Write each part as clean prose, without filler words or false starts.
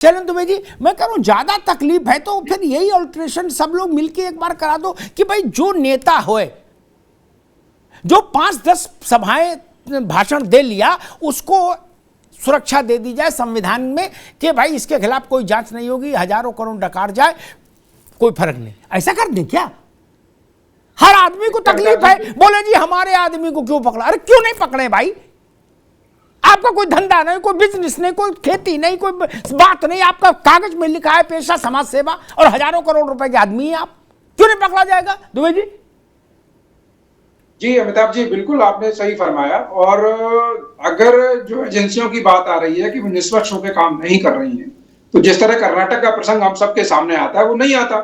चलन दुबे जी, मैं कह रहा हूं ज्यादा तकलीफ है तो फिर यही अल्ट्रेशन सब लोग मिलके एक बार करा दो कि भाई जो नेता होए, जो 5-10 सभाएं भाषण दे लिया, उसको सुरक्षा दे दी जाए संविधान में कि भाई इसके खिलाफ कोई जांच नहीं होगी, हजारों करोड़ डकार जाए, कोई फर्क नहीं। ऐसा कर दें क्या? हर आदमी को तकलीफ है, बोले जी हमारे आदमी को क्यों पकड़ा? अरे क्यों नहीं पकड़े भाई? आपका कोई धंधा नहीं, कोई बिजनेस नहीं, कोई खेती नहीं, कोई बात नहीं, आपका कागज में लिखा है पेशा समाज सेवा और हजारों करोड़ रुपए के आदमी है आप, क्यों नहीं पकड़ा जाएगा? दुबे जी। जी अमिताभ जी, बिल्कुल आपने सही फरमाया। और अगर जो एजेंसियों की बात आ रही है कि वो निष्पक्ष होकर काम नहीं कर रही हैं, तो जिस तरह कर्नाटक का प्रसंग हम सबके सामने आता है वो नहीं आता।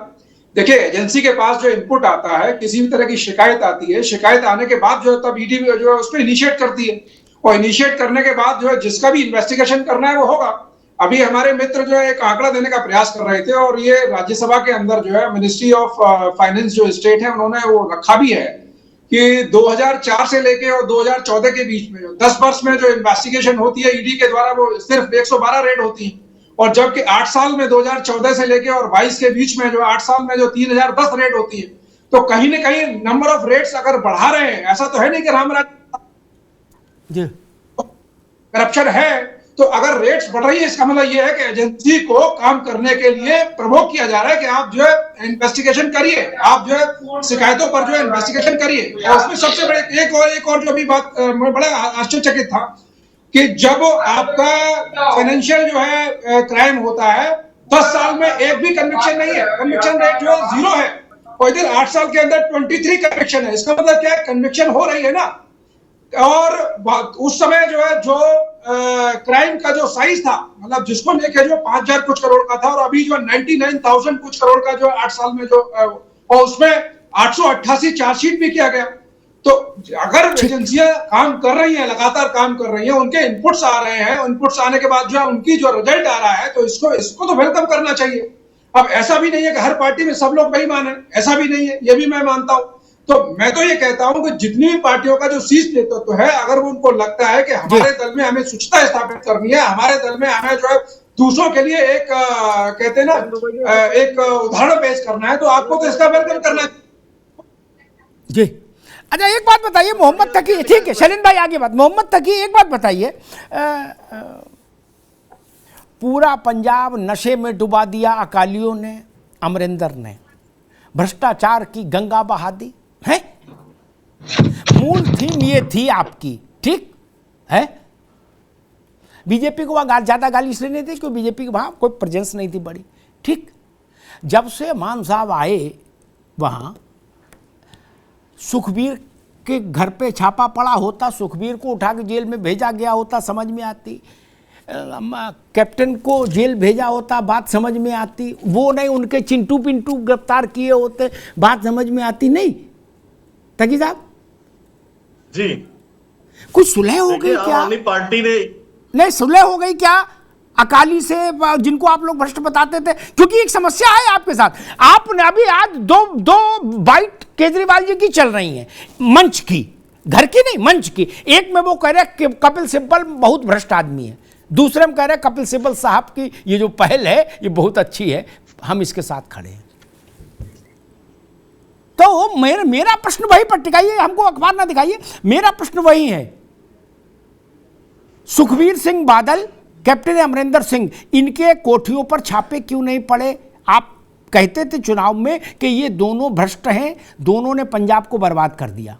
देखिए, एजेंसी के पास जो इनपुट आता है, किसी भी तरह की शिकायत आती है, शिकायत आने के बाद जो है तब ईडी जो है उस पर इनिशिएट करती है, और इनिशिएट करने के बाद जो है जिसका भी इन्वेस्टिगेशन करना है वो होगा। अभी हमारे मित्र जो है एक आंकड़ा देने का प्रयास कर रहे थे, और ये राज्यसभा के अंदर जो है मिनिस्ट्री ऑफ फाइनेंस जो स्टेट है उन्होंने वो रखा भी है कि 2004 से लेके और 2014 के बीच में 10 वर्ष में जो इन्वेस्टिगेशन होती है ईडी के द्वारा वो सिर्फ 112 रेड होती है, और जबकि 8 साल में 2014 से लेके और 22 के बीच में जो 8 साल में जो 3010 रेड होती है। तो कहीं ना कहीं नंबर ऑफ रेड्स अगर बढ़ा रहे हैं, ऐसा तो है नहीं कि रामराज करप्शन है, तो अगर रेट्स बढ़ रही है इसका मतलब यह है कि एजेंसी को काम करने के लिए प्रवोक किया जा रहा है कि आप जो है इन्वेस्टिगेशन करिए, आप जो है शिकायतों पर जो है इन्वेस्टिगेशन करिए। और उसमें सबसे बड़े एक और जो भी बात मैं बड़ा आश्चर्यचकित था कि जब आपका फाइनेंशियल जो है क्राइम होता है, 10 साल में एक भी कन्विक्शन नहीं है, कन्विक्शन रेट जो है 0 है, और इधर 8 साल के अंदर 23 कन्विक्शन है। इसका मतलब क्या है? कन्विक्शन हो रही है ना। और उस समय जो है जो क्राइम का जो साइज था, मतलब जिसको लेके जो 5000 कुछ करोड़ का था, और अभी जो 99,000 कुछ करोड़ का जो 8 साल में जो, और उसमें 888 चार्जशीट भी किया गया। तो अगर एजेंसियां काम कर रही हैं, लगातार काम कर रही हैं, उनके इनपुट्स आ रहे हैं, इनपुट्स आने के बाद जो है उनकी जो रिजल्ट आ रहा है, तो इसको तो वेलकम करना चाहिए। अब ऐसा भी नहीं है कि हर पार्टी में सब लोग बेईमान है, ऐसा भी नहीं है, ये भी मैं मानता हूं। तो मैं तो ये कहता हूं कि जितनी भी पार्टियों का जो शीर्ष नेतृत्व है, अगर वो उनको लगता है कि हमारे दल में हमें शुचिता स्थापित करनी है, हमारे दल में हमें जो है दूसरों के लिए एक कहते हैं ना एक उदाहरण पेश करना है, तो आपको तो इसका वेलकम करना है। जी अच्छा, एक बात बताइए मोहम्मद तकी, ठीक है शलीन भाई आगे बात, मोहम्मद तकी एक बात बताइए, पूरा पंजाब नशे में डुबा दिया अकालियों ने, अमरिंदर ने, भ्रष्टाचार की गंगा बहा दी है, मूल थीम ये थी आपकी, ठीक है। बीजेपी को वहां ज्यादा गाली इसलिए नहीं थी क्योंकि बीजेपी के वहां कोई प्रेजेंस नहीं थी बड़ी, ठीक। जब से मान साहब आए वहां, सुखबीर के घर पे छापा पड़ा होता, सुखबीर को उठा के जेल में भेजा गया होता, समझ में आती, कैप्टन को जेल भेजा होता, बात समझ में आती, वो नहीं उनके चिंटू पिंटू गिरफ्तार किए होते, बात समझ में आती नहीं। तकी साहब जी, कुछ सुलह हो गई क्या? पार्टी ने नहीं, सुलह हो गई क्या अकाली से, जिनको आप लोग भ्रष्ट बताते थे? क्योंकि एक समस्या है आपके साथ, आपने अभी आज दो बाइट केजरीवाल जी की चल रही हैं, मंच की, घर की नहीं, मंच की। एक में वो कह रहे कि कपिल सिब्बल बहुत भ्रष्ट आदमी है, दूसरे में कह रहे कपिल सिब्बल साहब की ये जो पहल है ये बहुत अच्छी है, हम इसके साथ खड़े हैं। तो मेरा प्रश्न वही पर टिकाइए, हमको अखबार ना दिखाइए, मेरा प्रश्न वही है, सुखबीर सिंह बादल, कैप्टन अमरिंदर सिंह, इनके कोठियों पर छापे क्यों नहीं पड़े? आप कहते थे चुनाव में कि ये दोनों भ्रष्ट हैं, दोनों ने पंजाब को बर्बाद कर दिया।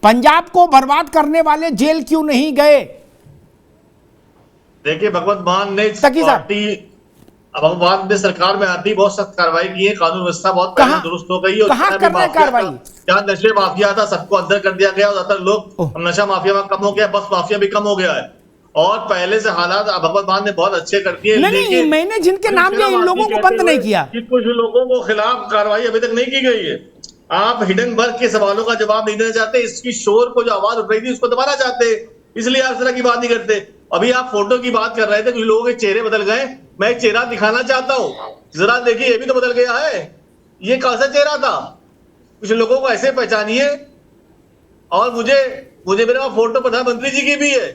पंजाब को बर्बाद करने वाले जेल क्यों नहीं गए? देखिए, भगवंत मान ने पार्टी, भगवंत मान ने सरकार में आती बहुत सख्त कार्रवाई की है, कानून व्यवस्था बहुत पहले दुरुस्त हो गई है। कहां कर रहे कार्रवाई? जहां नशे माफिया था सबको अंदर कर दिया गया, ज्यादातर लोग नशा माफिया में कम हो गया, बस माफिया भी कम हो गया है, और पहले से हालात भगवंत मान ने बहुत अच्छे कर दिए। नहीं, मैंने जिनके नाम लिया इन लोगों को बंद नहीं किया, कुछ लोगों को खिलाफ कार्रवाई अभी तक नहीं की गई है। आप हिडनबर्ग के सवालों का जवाब नहीं देना चाहते, इसकी शोर को जो आवाज उठ रही थी उसको दबाना चाहते, इसलिए आप इस तरह की बात नहीं करते। अभी आप फोटो की बात कर रहे थे, कुछ लोगों के चेहरे बदल गए, मैं एक चेहरा दिखाना चाहता हूं, जरा देखिए, ये भी तो बदल गया है, ये कैसा चेहरा था? कुछ लोगों को ऐसे पहचानिए। और मुझे मेरे वहां फोटो प्रधानमंत्री जी की भी है,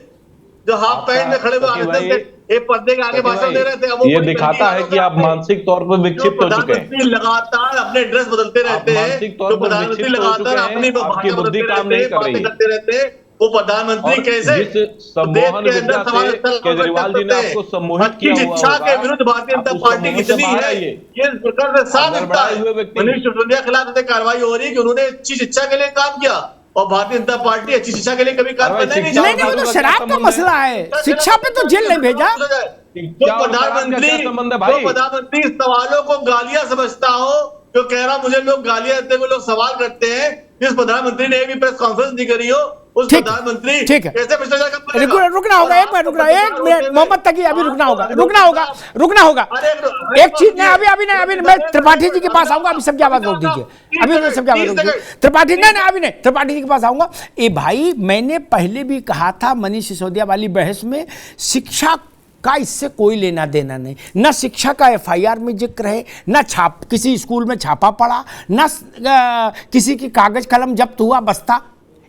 जो हाफ पैंट में खड़े हुए आरएसएस के एक पर्दे के आगे भाषण दे रहे थे, अब ये दिखाता है कि आप मानसिक तौर पर विक्षिप्त हो चुके हैं। प्रधानमंत्री लगातार अपने ड्रेस बदलते रहते हैं, मानसिक तौर जो पर प्रधानमंत्री विक्षिप्त हो लगातार चुके हैं, अपनी आपकी भाषा बुद्धि बदलते काम नहीं रहते हैं, कर रही। बातें करते रहते हैं। वो प्रधानमंत्री कैसे जिस सम्मोहन विद्या से केजरीवाल जी ने आपको सम्मोहित किया हुआ इच्छा के होगा, विरुद्ध भारतीय जनता आप उस पार्टी सम्मोहन से कितनी बाहर है, आइए। ये इस प्रकार से साफ दिखता गड़बड़ाए है। हुए व्यक्ति मनीष सिसोदिया के खिलाफ ऐसे कार्रवाई हो रही है कि उन्होंने अच्छी शिक्षा के लिए काम किया, और भारतीय जनता पार्टी अच्छी शिक्षा के लिए कभी काम करना ही नहीं नहीं नहीं, वो तो शराब का मसला है, शिक्षा पे तो जेल नहीं भेजा। जो प्रधानमंत्री सवालों को गालियां समझता हो, जो कह रहा मुझे लोग गालियां देते हुए लोग सवाल करते हैं, जिस प्रधानमंत्री ने भी प्रेस कॉन्फ्रेंस नहीं करी हो, उस प्रधानमंत्री ठीक है, कैसे भ्रष्टाचार कम करेगा? रुकना होगा, एक मिनट मोहम्मद तकी, अभी रुकना होगा। एक चीज नहीं, अभी मैं त्रिपाठी जी के पास आऊंगा, अभी सबकी आवाज रोक दीजिए, अभी सबकी आवाज रोक दीजिए। त्रिपाठी त्रिपाठी जी के पास आऊंगा। ए भाई, मैंने पहले भी कहा था मनीष सिसोदिया वाली बहस में, शिक्षा का इससे कोई लेना देना नहीं, ना शिक्षा का एफआईआर में जिक्र है, ना किसी स्कूल में छापा पड़ा, ना किसी की कागज कलम जब्त हुआ बस्ता।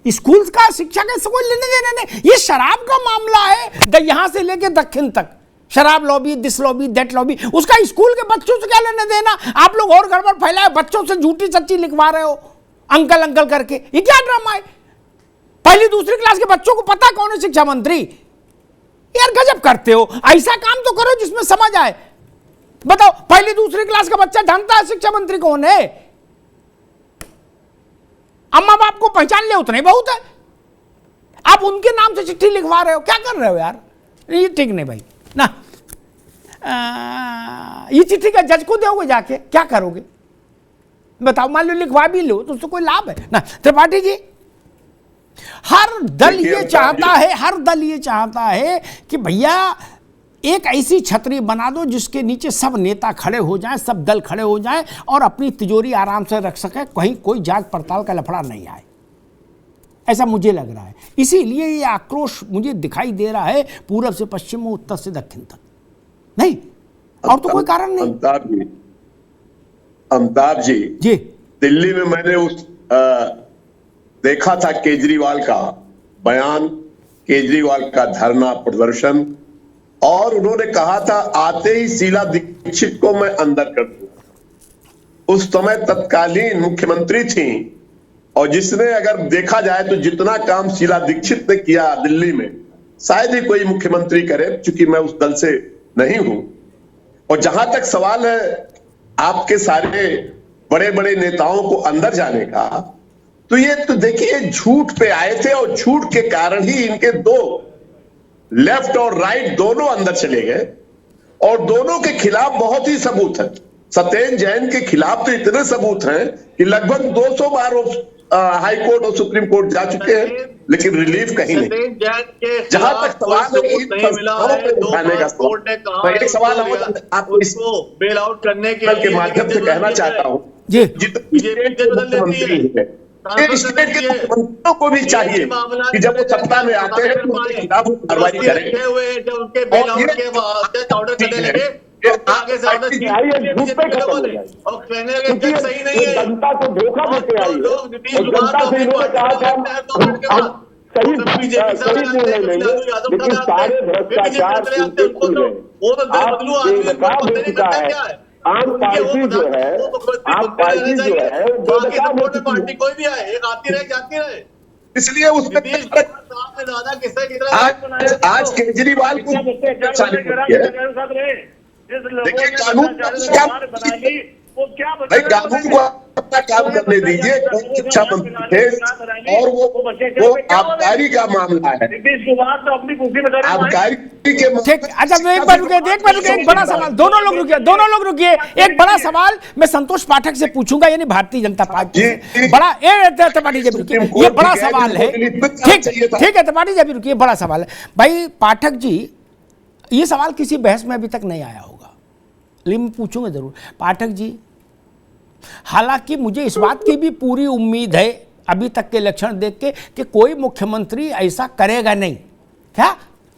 स्कूल का शिक्षा का इससे कोई लेने देना नहीं। ये शराब का मामला है, यहां से लेके दक्षिण तक, शराब lobby, this lobby, that lobby, उसका स्कूल के बच्चों से क्या लेने देना? आप लोग और गड़बड़ फैलाए, बच्चों से झूठी सच्ची लिखवा रहे हो अंकल अंकल करके, ये क्या ड्रामा है? पहली दूसरी क्लास के बच्चों को पता कौन है शिक्षा मंत्री? यार गजब करते हो, ऐसा काम तो करो जिसमें समझ आए। बताओ, पहली दूसरी क्लास का बच्चा जानता है शिक्षा मंत्री कौन है? अम्मा बाप को पहचान ले उतना ही बहुत है, आप उनके नाम से चिट्ठी लिखवा रहे हो, क्या कर रहे हो यार? ये ठीक नहीं भाई ना। ये चिट्ठी का जज को दोगे जाके, क्या करोगे बताओ? मान लो लिखवा भी लो तो उससे कोई लाभ है ना? त्रिपाठी जी, हर दल ये चाहता है कि भैया एक ऐसी छतरी बना दो जिसके नीचे सब नेता खड़े हो जाएं, सब दल खड़े हो जाएं और अपनी तिजोरी आराम से रख सके, कहीं कोई जांच पड़ताल का लफड़ा नहीं आए, ऐसा मुझे लग रहा है। इसीलिए ये आक्रोश मुझे दिखाई दे रहा है पूरब से पश्चिम, उत्तर से दक्षिण तक, नहीं और तो कोई कारण नहीं। अमिताभ जी, दिल्ली में मैंने देखा था केजरीवाल का बयान, केजरीवाल का धरना प्रदर्शन, और उन्होंने कहा था आते ही शीला दीक्षित को मैं अंदर कर दूंगा। उस समय तत्कालीन मुख्यमंत्री थी, और जिसने अगर देखा जाए तो जितना काम शीला दीक्षित ने किया दिल्ली में, शायद ही कोई मुख्यमंत्री करे, क्योंकि मैं उस दल से नहीं हूं। और जहां तक सवाल है आपके सारे बड़े बड़े नेताओं को अंदर जाने का, तो ये तो देखिए झूठ पे आए थे, और झूठ के कारण ही इनके दो लेफ्ट और राइट दोनों अंदर चले गए, और दोनों के खिलाफ बहुत ही सबूत है। सत्येंद्र जैन के खिलाफ तो इतने सबूत हैं कि लगभग 200 बार हाई कोर्ट और सुप्रीम कोर्ट जा चुके हैं, लेकिन रिलीफ कहीं नहीं। जहां तक सवाल है इन संस्थाओं पे उठाने का सवाल, मैं एक सवाल आपको इसको बेल आउट करने के माध्यम से कहना चाहता हूं, स्टेट के मुख्यमंत्रियों को भी चाहिए कि जब वो सत्ता में आते हैं तो उनके खिलाफ कार्रवाई करें। जनता को धोखा देते आई है, और जनता से इन्होंने कहा था सही निर्णय लेंगे, लेकिन सारे भ्रष्टाचार उनके खुल गए। आप बेनकाब हो चुका है। आम पार्टी जो है, आप पार्टी जो है पार्टी कोई भी आए, एक आती रहे जाती रहे, इसलिए उसमें आज केजरीवाल को देखिए कानून कानून को अपना काम करने दीजिए। शिक्षा मंत्री थे, और वो आबकारी का मामला है, आबकारी के। ठीक, अच्छा एक बार रुकिए, एक बड़ा सवाल, दोनों लोग रुकिए, एक बड़ा सवाल मैं संतोष पाठक से पूछूंगा, यानी भारतीय जनता पार्टी से बड़ा, त्रिपाठी जी रुकिए, ये बड़ा सवाल है। ठीक है त्रिपाठी जी रुकिए, बड़ा सवाल है भाई। पाठक जी, ये सवाल किसी बहस में अभी तक नहीं आया होगा, लेकिन मैं पूछूंगा जरूर। पाठक जी, हालांकि मुझे इस बात की भी पूरी उम्मीद है अभी तक के लक्षण देख के कि कोई मुख्यमंत्री ऐसा करेगा नहीं, क्या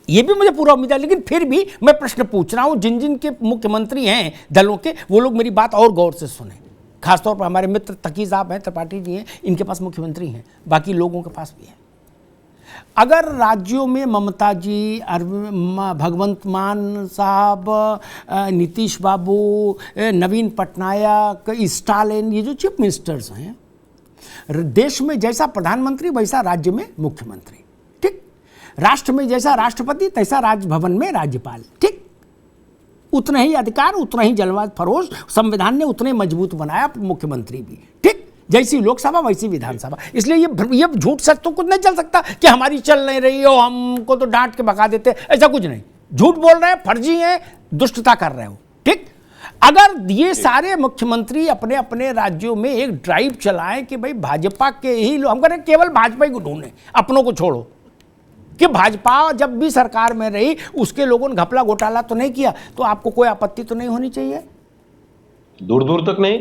ये भी मुझे पूरा उम्मीद है, लेकिन फिर भी मैं प्रश्न पूछ रहा हूं, जिन जिन के मुख्यमंत्री हैं दलों के, वो लोग मेरी बात और गौर से सुने। खासतौर पर हमारे मित्र तकी साहब हैं, त्रिपाठी जी हैं, इनके पास मुख्यमंत्री हैं, बाकी लोगों के पास भी हैं। अगर राज्यों में ममता जी, भगवंत मान साहब, नीतीश बाबू, नवीन पटनायक, स्टालिन, ये जो चीफ मिनिस्टर्स हैं, देश में जैसा प्रधानमंत्री वैसा राज्य में मुख्यमंत्री, ठीक, राष्ट्र में जैसा राष्ट्रपति तैसा राजभवन में राज्यपाल, ठीक, उतने ही अधिकार, उतना ही जलवा फरोश, संविधान ने उतने मजबूत बनाया मुख्यमंत्री भी, ठीक, जैसी लोकसभा वैसी विधानसभा। इसलिए ये झूठ सच तो कुछ नहीं चल सकता कि हमारी चल नहीं रही हो, हमको तो डांट के भगा देते, ऐसा कुछ नहीं। झूठ बोल रहे हैं, फर्जी हैं, दुष्टता कर रहे हो, ठीक। अगर ये सारे मुख्यमंत्री अपने अपने राज्यों में एक ड्राइव चलाएं कि भाई भाजपा के ही लोग, हम कह रहे हैं केवल भाजपा ही को ढूंढें, अपनों को छोड़ो, कि भाजपा जब भी सरकार में रही उसके लोगों ने घपला घोटाला तो नहीं किया, तो आपको कोई आपत्ति तो नहीं होनी चाहिए। दूर दूर तक नहीं,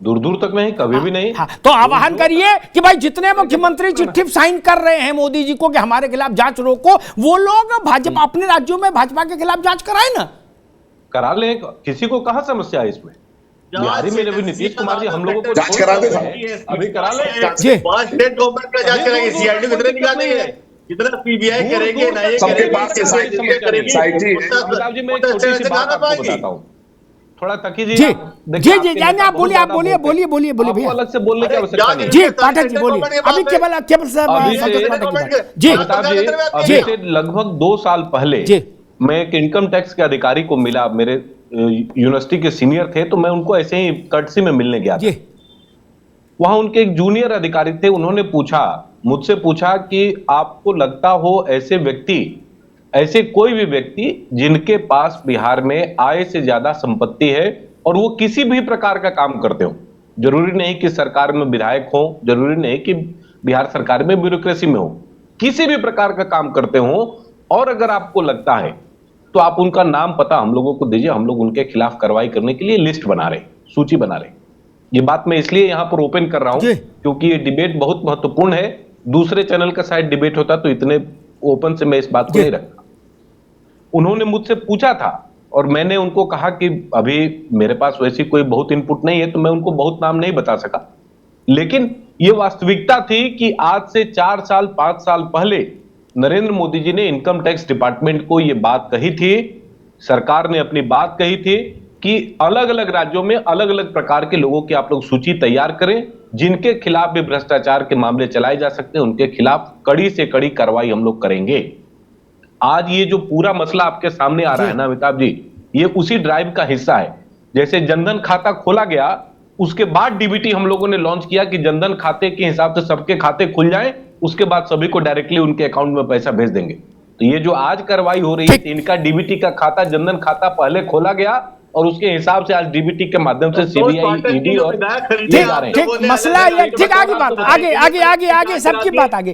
दूर दूर तक नहीं, कभी भी नहीं। हाँ, तो आह्वान करिए कि भाई जितने मुख्यमंत्री चिट्ठी साइन कर रहे हैं मोदी जी को कि हमारे खिलाफ जांच रोको, वो लोग भाजपा अपने राज्यों में भाजपा के खिलाफ जांच कराए ना, करा ले। किसी को कहां समस्या है इसमें? बिहारी में भी नीतीश कुमार जी हम लोगों को जांच करा दे, अभी करा ले। स्टेट गवर्नमेंट का जांच कराएंगे, सीआईडी कितने निकालेंगे, कितना पीबीआई करेंगे, एनआईए करेगी। अमिताभ जी मैं एक छोटी सी बात आपको बताता हूं, थोड़ा तकी जी। जी आप बोलिए, आप बोलिए भैया, अलग से बोलने की आवश्यकता नहीं। जी पाठक जी बोलिए, अभी केवल जी अमिताभ जी, अभी से लगभग 2 साल पहले मैं एक इनकम टैक्स के अधिकारी को मिला, मेरे यूनिवर्सिटी के सीनियर थे, तो मैं उनको ऐसे ही कर्टसी में मिलने गया था। वहां उनके एक जूनियर अधिकारी थे, उन्होंने मुझसे पूछा कि आपको लगता हो ऐसे कोई भी व्यक्ति जिनके पास बिहार में आय से ज्यादा संपत्ति है और वो किसी भी प्रकार का काम करते हो, जरूरी नहीं कि सरकार में विधायक हो, जरूरी नहीं कि बिहार सरकार में ब्यूरोक्रेसी में हो, किसी भी प्रकार का काम करते हो, और अगर आपको लगता है तो आप उनका नाम पता हम लोगों को दीजिए, हम लोग उनके खिलाफ कार्रवाई करने के लिए लिस्ट बना रहे, सूची बना रहे। ये बात मैं इसलिए यहां पर ओपन कर रहा हूं क्योंकि ये डिबेट बहुत महत्वपूर्ण है। दूसरे चैनल का शायद डिबेट होता तो इतने ओपन से मैं इस बात को नहीं रखता। उन्होंने मुझसे पूछा था और मैंने उनको कहा कि अभी मेरे पास वैसी कोई बहुत इनपुट नहीं है, तो मैं उनको बहुत नाम नहीं बता सका, लेकिन यह वास्तविकता थी कि आज से 4 साल 5 साल पहले नरेंद्र मोदी जी ने इनकम टैक्स डिपार्टमेंट को यह बात कही थी, सरकार ने अपनी बात कही थी कि अलग अलग राज्यों में अलग अलग प्रकार के लोगों की आप लोग सूची तैयार करें, जिनके खिलाफ भी भ्रष्टाचार के मामले चलाए जा सकते हैं, उनके खिलाफ कड़ी से कड़ी कार्रवाई हम लोग करेंगे। आज ये जो पूरा मसला आपके सामने आ रहा है ना अमिताभ जी, ये उसी ड्राइव का हिस्सा है। जैसे जनधन खाता खोला गया, उसके बाद डीबीटी हम लोगों ने लॉन्च किया कि जनधन खाते के हिसाब से सबके खाते खुल जाएं, उसके बाद सभी को डायरेक्टली उनके अकाउंट में पैसा भेज देंगे। तो ये जो आज कार्रवाई हो रही है, इनका डीबीटी का खाता, जनधन खाता पहले खोला गया और उसके हिसाब से आज डीबीटी के माध्यम से सीबीआई, ईडी और मसला, ठीक, आगे बात, आगे सबकी बात आगे।